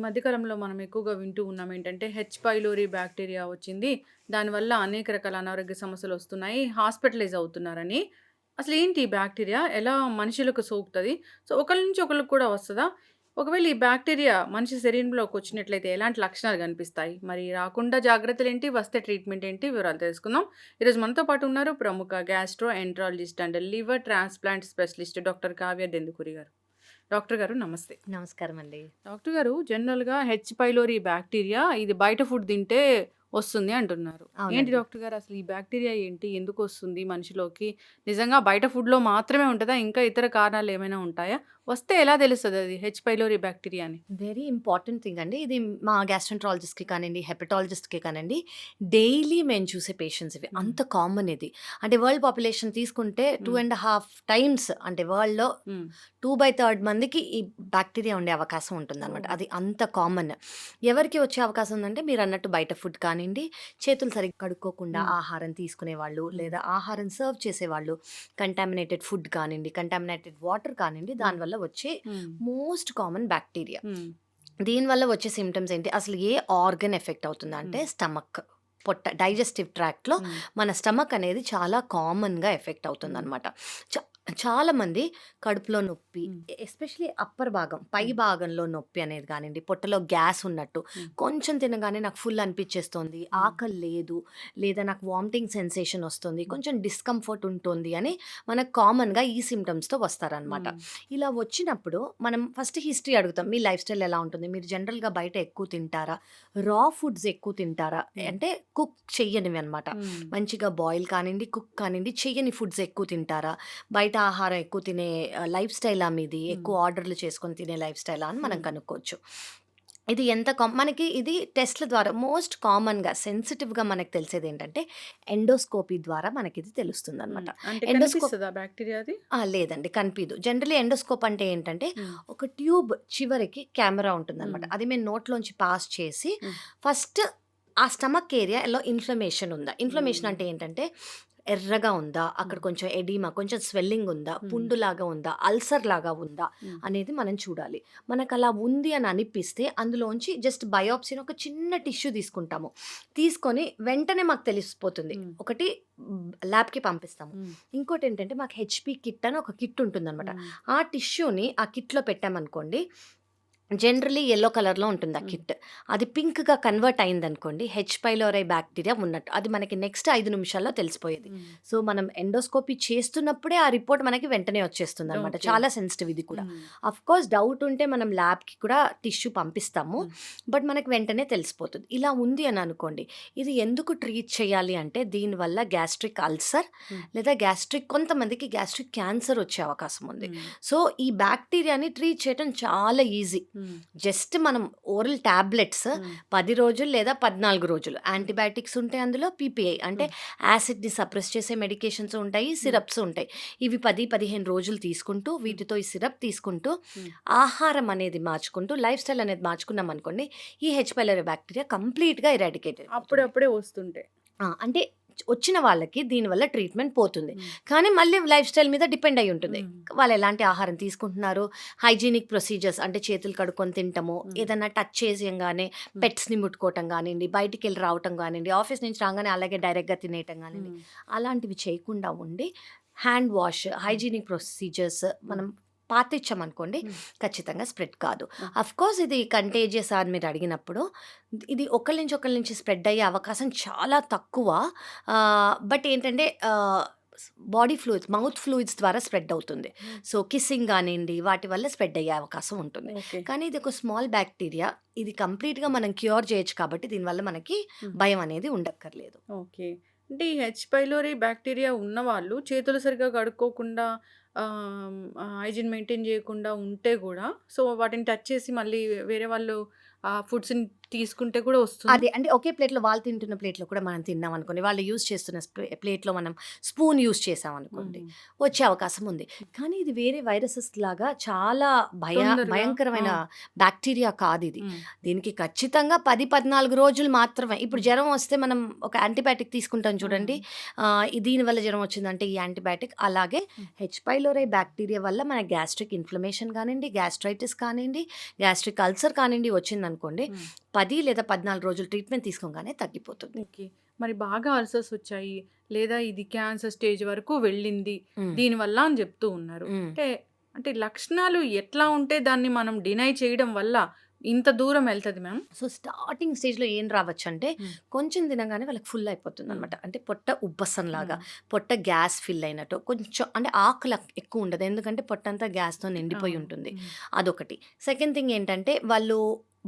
మధ్య కాలంలో మనం ఎక్కువగా వింటూ ఉన్నాం ఏంటంటే హెచ్ పైలోరీ బ్యాక్టీరియా వచ్చింది. దానివల్ల అనేక రకాల అనారోగ్య సమస్యలొస్తున్నాయి. హాస్పిటలైజ్ అవుతున్నారని. అసలేంటి ఈ బ్యాక్టీరియా? ఎలా మనుషులకు సోకుతది? సో, ఒకళ్ళ నుంచి ఒకళ్ళకి కూడా వస్తదా? ఒకవేళ ఈ బ్యాక్టీరియా మనిషి శరీరంలోకొచ్చినట్లయితే ఎలాంటి లక్షణాలు కనిపిస్తాయి? మరి రాకుండా జాగ్రత్తలేంటి? వస్తే ట్రీట్మెంట్ ఏంటి? వివరాలు తెలుసుకుందాం. ఈరోజు మనతో పాటు ఉన్నారు ప్రముఖ gastro enterologist and liver transplant specialist doctor Kavya Dendukuri గారు. డాక్టర్ గారు నమస్తే. నమస్కారం అండి. డాక్టర్ గారు జనరల్‌గా హెచ్ పైలోరీ బ్యాక్టీరియా ఇది బయట ఫుడ్ తింటే వస్తుంది అంటున్నారు. ఏంటి అవునండి. డాక్టర్ గారు అసలు ఈ బ్యాక్టీరియా ఏంటి? ఎందుకొస్తుంది మనిషిలోకి? నిజంగా బయట ఫుడ్‌లో మాత్రమే ఉంటదా? ఇంకా ఇతర కారణాలు ఏమైనా ఉంటాయా? వస్తే ఎలా తెలుస్తదది హెచ్ పైలోరీ బ్యాక్టీరియా అని? వెరీ ఇంపార్టెంట్ థింగ్ అండి. ఇది మా గ్యాస్ట్రోంట్రాలజిస్ట్‌కి కానియండి, హెపటాలజిస్ట్‌కి కానియండి, డైలీ మేము చూసే పేషెంట్స్ ఇవి. హ్మ్. అంత కామన్ ఇది. అంటే వరల్డ్ పాపులేషన్ తీసుకుంటే హ్మ్. 2 ½ టైమ్స్ అంటే వరల్డ్‌లో హ్మ్. 2/3 మందికి ఈ బ్యాక్టీరియా ఉండే అవకాశం ఉంటుందనమాట. ఓహ్! అది అంత కామన్. ఎవరికి వచ్చే అవకాశం ఉందంటే మీరన్నట్టు బయట ఫుడ్ కానియండి, చేతులు సరిగ్గా కడుక్కోకుండా హ్మ్. ఆహారం తీసుకునేవాళ్ళు, హ్మ్. లేదా ఆహారం సర్వ్ చేసేవాళ్ళు, కంటామినేటెడ్ ఫుడ్ కానియండి, కంటామినేటెడ్ వాటర్ కానియండి, హ్మ్. దానివల్ల వచ్చే హ్మ్. Most common bacteria. హ్మ్. దీనివల్ల వచ్చే సింప్టమ్స్ ఏంటి? అసలు ఏ ఆర్గన్ ఎఫెక్ట్ అవుతుందంటే హ్మ్. స్టమక్. పొట్ట డైజెస్టివ్ ట్రాక్ట్‌లో హ్మ్. మన స్టమక్ అనేది చాలా కామన్‌గా ఎఫెక్ట్ హ్మ్. అవుతుందనమాట. చ చాలామంది కడుపులో నొప్పి, హ్మ్. ఎస్పెషల్లీ అప్పర్ భాగం, పై హ్మ్. భాగంలో నొప్పి అనేది గానియండి, పొట్టలో గ్యాస్ ఉన్నట్టు, హ్మ్. కొంచెం తినగానే నాకు ఫుల్ అనిపిచ్చేస్తోంది, హ్మ్. ఆకలి లేదు, లేదా నాకు వామిటింగ్ సెన్సేషన్ వస్తుంది, హ్మ్. కొంచెం డిస్కంఫర్ట్ ఉంటుంది అని మనకు కామన్‌గా ఈ సింప్టమ్స్‌తో వస్తారనమాట. హ్మ్. ఇలా వచ్చినప్పుడు మనం ఫస్ట్ హిస్టరీ అడుగుతాం. మీ లైఫ్ స్టైల్ ఎలా ఉంటుంది? మీరు జనరల్‌గా బయట ఎక్కువ తింటారా? రా ఫుడ్స్ ఎక్కువ తింటారా? హ్మ్. అంటే కుక్ చెయ్యనివి అనమాట. హ్మ్. మంచిగా బాయిల్ కానియండి, కుక్ కానియండి, చెయ్యని ఫుడ్స్ ఎక్కువ తింటారా? బయట ఆహారం ఎక్కువ తినే లైఫ్ స్టైలా మీది? హ్మ్. ఎక్కువ ఆర్డర్‌లు చేసుకొని తినే లైఫ్ స్టైలా అని మనం హ్మ్. కనుక్కోవచ్చు. ఇది ఎంత మనకి ఇది టెస్ట్‌ల ద్వారా మోస్ట్ కామన్‌గా సెన్సిటివ్‌గా మనకు తెలిసేదేంటంటే ఎండోస్కోపీ ద్వారా మనకిది తెలుస్తుందనమాట. హ్మ్. అంటే ఎండోస్కో కనిపిస్తదా బ్యాక్టీరియా అది? లేదండి. కనిపీదు. జనరల్లీ ఎండోస్కోప్ అంటే ఏంటంటే, హ్మ్. ఒక ట్యూబ్ చివరికి కెమెరా ఉంటుందనమాట. హ్మ్. అది మేము నోట్లోంచి పాస్ చేసి, హ్మ్. ఫస్ట్ ఆ స్టమక్ ఏరియాలో ఇన్‌ఫ్లమేషన్ ఉందా? ఇన్‌ఫ్లమేషన్ హ్మ్. అంటే ఏంటంటే, ఎర్రగా ఉందా? అక్కడ హ్మ్. కొంచెం ఎడిమా, కొంచెం స్వెల్లింగ్ ఉందా? హ్మ్. పుండులాగా ఉందా? అల్సర్‌లాగా ఉందా? హ్మ్. అనేది మనం చూడాలి. మనకలా ఉంది అని అనిపిస్తే, అందులోంచి జస్ట్ బయాప్సీని ఒక చిన్న టిష్యూ తీసుకుంటాము. తీసుకొని వెంటనే మాకు తెలిసిపోతుంది. హ్మ్. ఒకటి ల్యాబ్‌కి పంపిస్తాము. హ్మ్. ఇంకోటేంటంటే మాకు హెచ్‌పీ కిట్ అని ఒక కిట్ ఉంటుందనమాట. హ్మ్. ఆ టిష్యూని ఆ కిట్‌లో పెట్టామనుకోండి, జనరల్లీ యెల్లో కలర్‌లో ఉంటుంది ఆ హ్మ్. కిట్. అది పింక్‌గా కన్వర్ట్ అయిందనుకోండి, హెచ్ పైలోరీ బ్యాక్టీరియా ఉన్నట్టు. అది మనకి నెక్స్ట్ 5 నిమిషాల్లో తెలిసిపోయేది. హ్మ్. సో, మనం ఎండోస్కోపీ చేస్తున్నప్పుడే ఆ రిపోర్ట్ మనకి వెంటనే వచ్చేస్తుందనమాట. ఓకే. చాలా సెన్సిటివ్ ఇది కూడా. హ్మ్. అఫ్‌కోర్స్ డౌట్ ఉంటే మనం ల్యాబ్‌కి కూడా టిష్యూ పంపిస్తాము. హ్మ్. బట్ మనకి వెంటనే తెలిసిపోతుంది. ఇలా ఉంది అని అనుకోండి, ఇది ఎందుకు ట్రీట్ చేయాలి అంటే దీనివల్ల గ్యాస్ట్రిక్ అల్సర్ హ్మ్. లేదా కొంతమందికి గ్యాస్ట్రిక్ క్యాన్సర్ వచ్చే అవకాశం ఉంది. హ్మ్. సో, ఈ బ్యాక్టీరియాని ట్రీట్ చేయటం చాలా ఈజీ. హ్మ్. జస్ట్ మనం ఓరల్ టాబ్లెట్స్ హ్మ్. 10 రోజులు లేదా 14 రోజులు హ్మ్. యాంటీబయాటిక్స్ ఉంటాయి అందులో పీపీఐ అంటే హ్మ్. యాసిడ్‌ని సప్రెస్ చేసే మెడికేషన్స్ ఉంటాయి. హ్మ్. సిరప్స్ ఉంటాయి. ఇవి 10, 15 రోజులు తీసుకుంటూ హ్మ్. వీటితో ఈ సిరప్ తీసుకుంటూ హ్మ్. ఆహారం అనేది మార్చుకుంటూ లైఫ్ స్టైల్ అనేది మార్చుకున్నామనుకోండి ఈ హెచ్ పైలోరీ బ్యాక్టీరియా కంప్లీట్‌గా ఎరాడికేట్ అయిపోతుంది. అప్పుడప్పుడే వస్తుంటాయి. అంటే వచ్చిన వాళ్ళకి దీనివల్ల ట్రీట్మెంట్ పోతుంది. హ్మ్. కానీ మళ్ళీ లైఫ్ స్టైల్ మీద డిపెండ్ అయ్యి ఉంటుంది. హ్మ్. వాళ్ళు ఎలాంటి ఆహారం తీసుకుంటున్నారు, హైజీనిక్ ప్రొసీజర్స్ అంటే చేతులు కడుక్కొని తింటము, హ్మ్. ఏదన్నా టచ్ చేసేయంగానే హ్మ్. పెట్స్‌ని ముట్టుకోవటం గానియండి, బయటికెళ్ళి రావటం గానియండి, ఆఫీస్ నుంచి రాంగానే అలాగే డైరెక్ట్‌గా తినేయటం గానియండి, హ్మ్. అలాంటివి చేయకుండా ఉండి హ్యాండ్ వాష్, హ్మ్. హైజీనిక్ ప్రొసీజర్స్ హ్మ్. మనం పాటించామనుకోండి హ్మ్. ఖచ్చితంగా స్ప్రెడ్ కాదు. హ్మ్. అఫ్‌కోర్స్ ఇది కంటేజియస్ అని మీరు అడిగినప్పుడు ఇది ఒకళ్ళ నుంచి స్ప్రెడ్ అయ్యే అవకాశం చాలా తక్కువ. బట్ ఏంటంటే బాడీ ఫ్లూయిడ్స్, మౌత్ ఫ్లూయిడ్స్ ద్వారా స్ప్రెడ్ అవుతుంది. హ్మ్. సో, కిస్సింగ్ గానియండి, వాటి వల్ల స్ప్రెడ్ అయ్యే అవకాశం ఉంటుంది. ఓకే. కానీ ఇది ఒక స్మాల్ బ్యాక్టీరియా. ఇది కంప్లీట్‌గా మనం క్యూర్ చేయొచ్చు కాబట్టి దీనివల్ల మనకి హ్మ్. భయం అనేది ఉండక్కర్లేదు. ఓకే. అంటే ఈ హెచ్ పైలోరీ బ్యాక్టీరియా ఉన్నవాళ్ళు చేతులు సరిగ్గా కడుక్కోకుండా హైజీన్ మెయింటైన్ చేయకుండా ఉంటే గూడా సో, వాటిని టచ్ చేసి మళ్ళీ వేరే వాళ్ళు ఆ ఫుడ్స్‌ని తీసుకుంటే కూడా వస్తుందా? అదే. అంటే ఒకే ప్లేట్‌లో వాళ్ళు తింటున్న ప్లేట్‌లో కూడా మనం తిన్నామనుకోండి, వాళ్ళు యూజ్ చేస్తున్న ప్లేట్‌లో మనం స్పూన్ యూజ్ చేశామనుకోండి, హ్మ్. వచ్చే అవకాశం ఉంది. కానీ ఇది వేరే వైరసెస్ లాగా చాలా తొందరగా ఆ! భయంకరమైన బ్యాక్టీరియా కాదిది. హ్మ్. దీనికి ఖచ్చితంగా 10, 14 రోజులు మాత్రమే. ఇప్పుడు హ్మ్. జరం వస్తే మనం ఒక యాంటీబయాటిక్ తీసుకుంటాం హ్మ్. చూడండి. దీనివల్ల జరం వచ్చిందంటే ఈ యాంటీబయాటిక్. అలాగే హ్మ్. హెచ్ పైలోరీ పైలోరై బ్యాక్టీరియా వల్ల మన గ్యాస్ట్రిక్ ఇన్ఫ్లమేషన్ కానివ్వండి, గ్యాస్ట్రైటిస్ కానివ్వండి, గ్యాస్ట్రిక్ అల్సర్ కానివ్వండి వచ్చిందనుకోండి, హ్మ్. 10 లేదా 14 రోజులు ట్రీట్మెంట్ తీసుకోగానే తగ్గిపోతుంది. ఓకే. మరి బాగా అల్సర్స్ వచ్చాయి. లేదా ఇది క్యాన్సర్ స్టేజ్ వరకు వెళ్ళింది. హ్మ్. దీనివల్ల అని చెప్తూ ఉన్నారు. హ్మ్. అంటే లక్షణాలు ఎట్లా ఉంటే దాన్ని మనం డినై చేయడం వల్ల ఇంత దూరం ఎళ్తది మ్యామ్? సో, స్టార్టింగ్ స్టేజ్‌లో ఏం రావచ్చంటే, హ్మ్. కొంచెం తినగానే వాళ్ళకి ఫుల్ హ్మ్. అయిపోతుందనమాట. అంటే పొట్ట ఉబ్బసంలాగా, హ్మ్. పొట్ట గ్యాస్ ఫిల్ అయినట్టు, కొంచెం అంటే ఆకలి ఎక్కువుండదు. ఎందుకంటే పొట్టంతా గ్యాస్‌తో నిండిపోయి అవును. ఉంటుంది. హ్మ్. అదొకటి. సెకండ్ థింగ్ ఏంటంటే, వాళ్ళు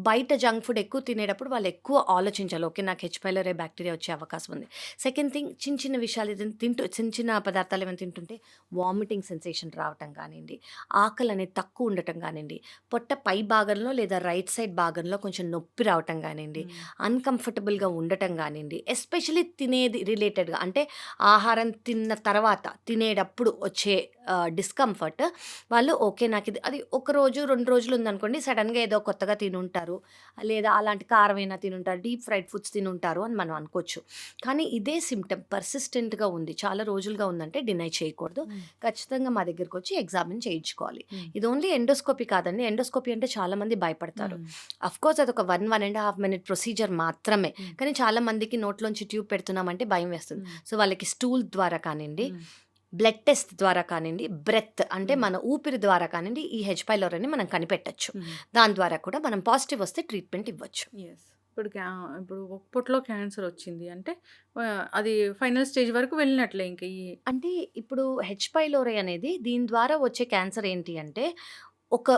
బయట జంక్ ఫుడ్ ఎక్కువ తినేటప్పుడు వాళ్ళు ఎక్కువ ఆలోచించాలి. ఓకే. నాకు హెచ్ పైలోరీ బ్యాక్టీరియా వచ్చే అవకాశం ఉంది. సెకండ్ థింగ్ చిన్న చిన్న విషయాలు ఏదైనా చిన్న చిన్న పదార్థాలు ఏమైనా తింటుంటే వామిటింగ్ సెన్సేషన్ రావటం కానియండి, ఆకలి అనేది తక్కువ ఉండటం కానియండి, పొట్ట పై భాగంలో లేదా రైట్ సైడ్ భాగంలో కొంచెం నొప్పి రావటం కానియండి, హ్మ్. అన్‌కంఫర్టబుల్‌గా ఉండటం గానియండి, ఎస్పెషల్లీ తినేది రిలేటెడ్‌గా అంటే ఆహారం తిన్న తర్వాత తినేటప్పుడు వచ్చే డిస్కంఫర్ట్ వాళ్ళు ఓకే. నాకిది అది ఒక రోజు, 2 రోజులు ఉందనుకోండి సడెన్‌గా ఏదో కొత్తగా తినుంటారు. లేదా అలాంటి కారమైనా తినుంటారు. డీప్ ఫ్రైడ్ ఫుడ్స్ తినుంటారు అని మనం అనుకోవచ్చు. కానీ ఇదే సింప్టమ్ పర్సిస్టెంట్‌గా ఉంది. చాలా రోజులుగా ఉందంటే డినై చేయకూడదు. హ్మ్. ఖచ్చితంగా మా దగ్గరకొచ్చి ఎగ్జామిన్ చేయించుకోవాలి. హ్మ్. ఇది ఓన్లీ ఎండోస్కోపీ కాదండి. ఎండోస్కోపీ అంటే చాలామంది భయపడతారు. హ్మ్. అఫ్‌కోర్స్ అదొక 1 ½ మినిట్ ప్రొసీజర్ మాత్రమే. హ్మ్. కానీ చాలా మందికి నోట్లోంచి ట్యూబ్ పెడుతున్నామంటే భయం వేస్తుంది. హ్మ్. సో, వాళ్ళకి స్టూల్ ద్వారా కానియండి, హ్మ్. బ్లడ్ టెస్ట్ ద్వారా కానియండి, బ్రెత్ అంటే హ్మ్. మన ఊపిరి ద్వారా కానియండి, ఈ హెచ్ పైలోరీని మనం కనిపెట్టొచ్చు. హ్మ్. దాని ద్వారా కూడా మనం పాజిటివ్ వస్తే ట్రీట్మెంట్ ఇవ్వచ్చు. యెస్. ఇప్పుడు పొట్టలో క్యాన్సర్ వచ్చింది అంటే అది ఫైనల్ స్టేజ్ వరకు వెళ్ళినట్లే ఇంక ఈ అంటే ఇప్పుడు హెచ్ పైలోరీ అనేది దీని ద్వారా వచ్చే క్యాన్సర్ ఏంటి అంటే,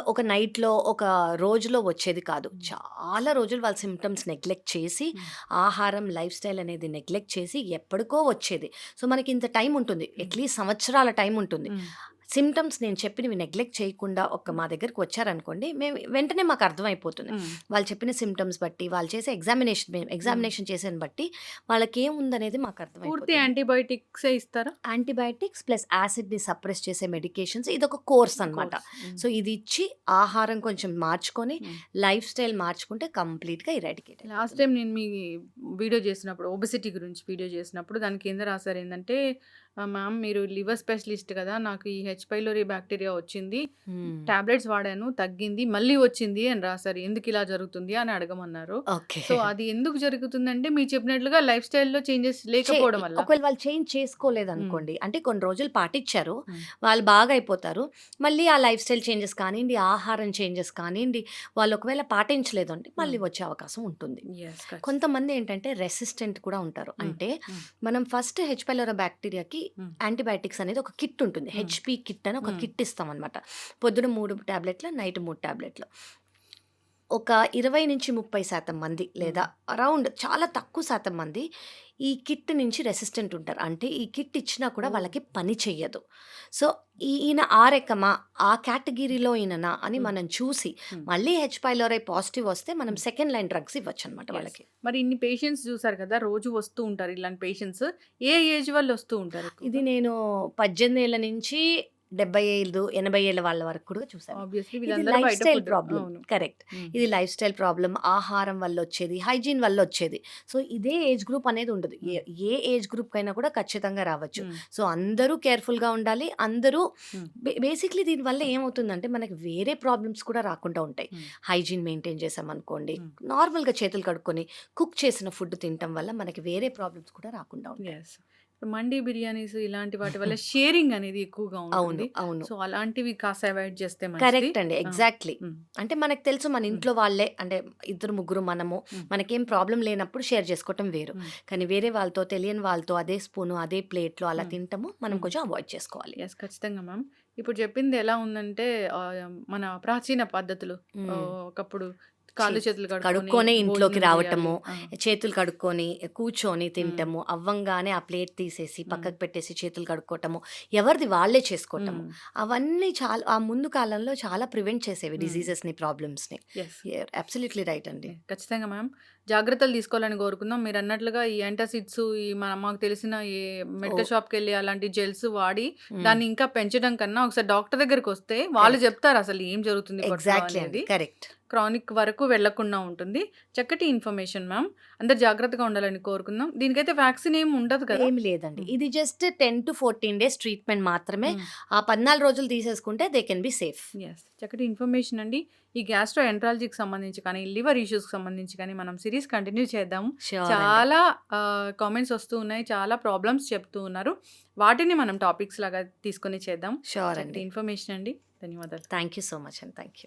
ఒక నైట్‌లో, ఒక రోజులో వచ్చేది కాదు. హ్మ్. చాలా రోజులు వాళ్ళ సింప్టమ్స్ నెగ్లెక్ట్ చేసి, హ్మ్. ఆహారం, లైఫ్ స్టైల్ అనేది నెగ్లెక్ట్ చేసి ఎప్పటికో వచ్చేది. సో, మనకింత టైం ఉంటుంది. హ్మ్. అట్‌లీస్ట్ సంవత్సరాల టైం ఉంటుంది. హ్మ్. సింప్టమ్స్ నేను చెప్పినవి నెగ్లెక్ట్ చేయకుండా మా దగ్గరికి వచ్చారనుకోండి, మేము వెంటనే మాకు అర్థమైపోతుంది. హ్మ్. వాళ్ళు చెప్పిన సింప్టమ్స్ బట్టి, వాళ్ళు చేసే హ్మ్. ఎగ్జామినేషన్ చేసేది బట్టి వాళ్ళకేముందనేది మాకు పూర్తి అర్థమైపోతుంది. యాంటీబయోటిక్సే ఇస్తారా? యాంటీబయాటిక్స్ ప్లస్ యాసిడ్‌ని సప్రెస్ చేసే మెడికేషన్స్ ఇదొక కోర్స్ అనమాట. కోర్స్. హ్మ్. సో, ఇది ఇచ్చి ఆహారం కొంచెం మార్చుకొని, హ్మ్. లైఫ్ స్టైల్ మార్చుకుంటే కంప్లీట్‌గా ఇరాడికేట్ లాస్ట్ అయిపోతుంది. టైమ్ నేను మీ వీడియో చేసినప్పుడు ఒబెసిటీ గురించి వీడియో చేసినప్పుడు దాని కింద రాసారేందంటే మ్యామ్ మీరు లివర్ స్పెషలిస్ట్ కదా! నాకు ఈ హెచ్ పైలోరీ బ్యాక్టీరియా వచ్చింది. హ్మ్. టాబ్లెట్స్ వాడాను తగ్గింది. మళ్ళీ వచ్చింది అని రాసారు. ఎందుకిలా జరుగుతుంది అని అడగమన్నారు. ఓకే. సో, అది ఎందుకు జరుగుతుందంటే మీరు చెప్పినట్లుగా లైఫ్ స్టైల్‌లో చేంజెస్ చే లేకపోవడం వల్ల. ఒకవేళ వాళ్ళు చేంజ్ హ్మ్. చేసుకోలేదనుకోండి, అంటే కొన్ని రోజులు పాటిచ్చారు. హ్మ్. వాళ్ళు బాగా అయిపోతారు. మళ్ళీ ఆ లైఫ్ స్టైల్ చేంజెస్ కానియండి, ఆహారం చేంజెస్ కానియండి, వాళ్ళు ఒకవేళ పాటించలేదంటే హ్మ్. మళ్ళీ వచ్చే అవకాశం ఉంటుంది. యెస్. ఖచ్చితంగా. కొంతమంది ఏంటంటే రెసిస్టెంట్ కూడా ఉంటారు. హ్మ్. అంటే హ్మ్. మనం ఫస్ట్ హెచ్ పైలోరీ బ్యాక్టీరియాకి హ్మ్. యాంటీబయాటిక్స్ అనేది ఒక కిట్ ఉంటుంది. హ్మ్. హెచ్‌పీ కిట్ అని ఒక హ్మ్. కిట్ ఇస్తామనమాట. పొద్దున 3 టాబ్లెట్‌లు, నైట్ 3 టాబ్లెట్‌లు. ఒక 20-30% మంది హ్మ్. లేదా అరౌండ్ చాలా తక్కువ శాతం మంది ఈ కిట్ నుంచి రెసిస్టెంట్ ఉంటారు. అంటే ఈ కిట్ ఇచ్చినా కూడా ఓహ్! వాళ్ళకి పని చెయ్యదు. సో, ఈయన ఆ రకమా? ఆ కేటగిరీలో ఈయననా? అని హ్మ్. మనం చూసి హ్మ్. మళ్ళీ హెచ్ పైలోరీ పాజిటివ్ వస్తే మనం హ్మ్. సెకండ్ లైన్ డ్రగ్స్ ఇవ్వచ్చనమాట యెస్. వాళ్ళకి. మరి ఇన్ని పేషెంట్స్ చూసారు కదా! రోజు వస్తూ ఉంటారు ఇలాంటి పేషెంట్స్. ఏ ఏజ్ వాళ్ళు వస్తూ ఉంటారు ఇది ఎక్కువగా? నేను 18 ఏళ్ల నుంచి 75, 80 ఏళ్ల వాళ్ళ వరకు కూడా చూసాను. ఆబ్వియస్‌లీ ఇది వీళ్ళందరూ లైఫ్ బయట స్టైల్ ఫుడ్. ప్రాబ్లమ్. అవును. కరెక్ట్. హ్మ్. ఇది లైఫ్ స్టైల్ ప్రాబ్లమ్. ఆహారం వల్లొచ్చేది, హైజీన్ వల్లొచ్చేది. సో, ఇదే ఏజ్ గ్రూప్ అనేది ఉండదు. హ్మ్. ఏ ఏజ్ గ్రూప్‌కైనా కూడా ఖచ్చితంగా రావచ్చు. హ్మ్. సో, అందరూ కేర్‌ఫుల్‌గా ఉండాలి. అందరూ హ్మ్. బేసిక్‌లీ దీనివల్ల ఏమవుతుందంటే మనకి వేరే ప్రాబ్లమ్స్ కూడా రాకుండా ఉంటాయి. హ్మ్. హైజీన్ మెయింటైన్ చేశామనుకోండి, హ్మ్. నార్మల్‌గా చేతులు కడుక్కొని కుక్ చేసిన ఫుడ్ తినటం వల్ల మనకి వేరే ప్రాబ్లమ్స్ కూడా రాకుండా ఉంటాయి. యెస్. మండీ బిర్యానీస్ ఇలాంటి వాటి వల్ల షేరింగ్ అనేది ఎక్కువగా అవును. ఉంటుంది. అవును. సో, అలాంటివి కాస్త అవాయిడ్ చేస్తే మంచిది. కరెక్ట్ అండి. ఆ! ఎగ్జాక్ట్‌లీ. హ్మ్. అంటే మనకు తెలుసు మన హ్మ్. ఇంట్లో వాళ్ళే అంటే ఇద్దరు, ముగ్గురు మనము. హ్మ్. మనకేం ప్రాబ్లమ్ లేనప్పుడు షేర్ చేసుకోవటం వేరు. హ్మ్. కానీ వేరే వాళ్ళతో తెలియని వాళ్ళతో అదే స్పూను, అదే ప్లేట్‌లో అలా హ్మ్. తింటము మనం హ్మ్. కొంచెం అవాయిడ్ చేసుకోవాలి. యెస్. ఖచ్చితంగా మ్యామ్. ఇప్పుడు చెప్పింది ఎలా ఉందంటే మన ప్రాచీన పద్ధతులు హ్మ్. ఒకప్పుడు చే కాళ్ళు చేతులు కడుక్కొని కడుక్కొనే ఇంట్లోకి భోజనం రావటము, జేయాలి. ఆ! చేతులు కడుక్కొని, కూర్చొని హ్మ్. తింటము, అవ్వంగానే ఆ ప్లేట్ తీసేసి హ్మ్. పక్కకు పెట్టేసి చేతులు కడుక్కోవటము, ఎవరిది వాళ్ళే చేసుకోవటము. హ్మ్. అవన్నీ చాలా ఆ ముందు కాలంలో చాలా ప్రివెంట్ చేసేవి హ్మ్. డిసీజెస్‌ని, ప్రాబ్లమ్స్‌ని. యెస్. అబ్సల్యూట్‌లీ రైట్ అండి. ఖచ్చితంగా మ్యామ్. జాగ్రత్తలు తీసుకోవాలని కోరుకుందాం. మీరన్నట్లుగా ఈ యాంటాసిడ్స్ మాకు తెలిసిన ఈ మెడికల్ ఓహ్! షాప్‌కెళ్ళి అలాంటి జెల్స్ వాడి హ్మ్. దాన్ని ఇంకా పెంచడం కన్నా ఒకసారి డాక్టర్ దగ్గరికొస్తే వాళ్ళు కరెక్ట్. చెప్తారు అసలు ఏం జరుగుతుంది పొట్టలో ఎగ్జాక్ట్‌లీ అండి. అనేది. కరెక్ట్. క్రానిక్ వరకు వెళ్ళకుండా ఉంటుంది. చక్కటి ఇన్ఫర్మేషన్ మ్యామ్. అందరూ జాగ్రత్తగా ఉండాలని కోరుకుందాం. దీనికైతే వ్యాక్సిన్ ఏమి ఉండదు కదా? ఏమి లేదండి. హ్మ్. ఇది జస్ట్ 10-14 డేస్ ట్రీట్మెంట్ మాత్రమే. హ్మ్. ఆ 14 రోజులు తీసేసుకుంటే they can be safe. Yes. చక్కటి ఇన్ఫర్మేషన్ అండి. ఈ గ్యాస్ట్రోఎంట్రాలజీకి సంబంధించి కానీ, లివర్ ఇష్యూస్‌కి సంబంధించి కానీ మనం సీరీస్ కంటిన్యూ చేద్దాము. ష్యూర్ అండి. చాలా కామెంట్స్ వస్తూ ఉన్నాయి. చాలా ప్రాబ్లమ్స్ చెప్తూ ఉన్నారు. వాటిని మనం టాపిక్స్ లాగా తీసుకొని చేద్దాం. ష్యూర్ చక్కటి అండి. ఇన్ఫర్మేషన్ అండి. ధన్యవాదాలు. థ్యాంక్ యూ సో మచ్ అండి. Thank you.